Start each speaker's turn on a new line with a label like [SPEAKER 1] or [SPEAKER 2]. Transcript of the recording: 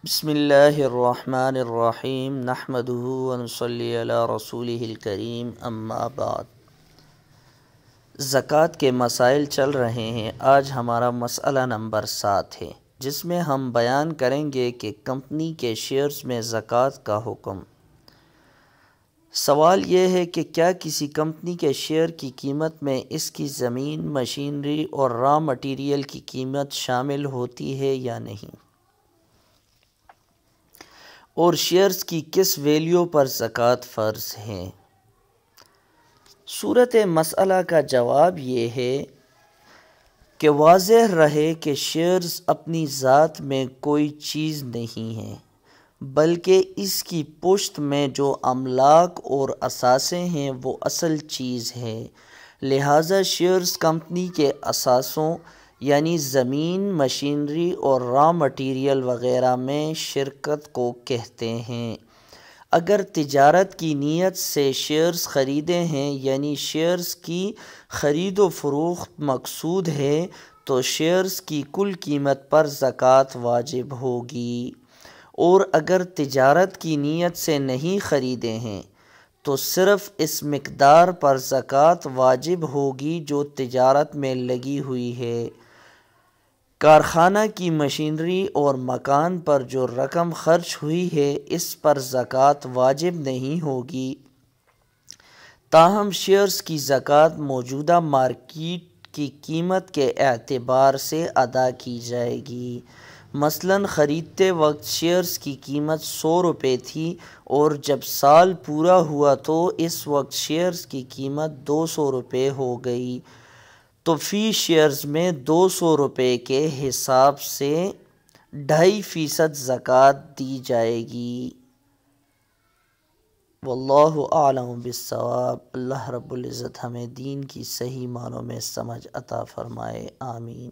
[SPEAKER 1] بسم اللہ الرحمن الرحیم نحمده ونصلی علی رسولہ الکریم اما بعد۔ زکوٰۃ کے مسائل چل رہے ہیں۔ آج ہمارا مسئلہ نمبر 7 ہے، جس میں ہم بیان کریں گے کہ کمپنی کے شیئرز میں زکوٰۃ کا حکم۔ سوال یہ ہے کہ کیا کسی کمپنی کے شیئر کی قیمت میں اس کی زمین، مشینری اور را مٹیریل کی قیمت شامل ہوتی ہے یا نہیں، اور شیئرز کی کس ویلیو پر زکوٰۃ فرض ہے؟ صورت مسئلہ کا جواب یہ ہے کہ واضح رہے کہ شیئرز اپنی ذات میں کوئی چیز نہیں ہیں، بلکہ اس کی پشت میں جو املاک اور اثاثے ہیں وہ اصل چیز ہے۔ لہٰذا شیئرز کمپنی کے اثاثوں یعنی زمین، مشینری اور را مٹیریل وغیرہ میں شرکت کو کہتے ہیں۔ اگر تجارت کی نیت سے شیئرز خریدے ہیں یعنی شیئرز کی خرید و فروخت مقصود ہے تو شیئرز کی کل قیمت پر زکوٰۃ واجب ہوگی، اور اگر تجارت کی نیت سے نہیں خریدے ہیں تو صرف اس مقدار پر زکوٰۃ واجب ہوگی جو تجارت میں لگی ہوئی ہے۔ کارخانہ کی مشینری اور مکان پر جو رقم خرچ ہوئی ہے اس پر زکوٰۃ واجب نہیں ہوگی، تاہم شیئرز کی زکوٰۃ موجودہ مارکیٹ کی قیمت کے اعتبار سے ادا کی جائے گی۔ مثلاً خریدتے وقت شیئرز کی قیمت 100 روپے تھی، اور جب سال پورا ہوا تو اس وقت شیئرز کی قیمت 200 روپے ہو گئی، تو فی شیئرز میں 200 روپے کے حساب سے 2.5% زکوٰۃ دی جائے گی۔ واللہ اعلم بالصواب۔ اللہ رب العزت ہمیں دین کی صحیح معنوں میں سمجھ عطا فرمائے، آمین۔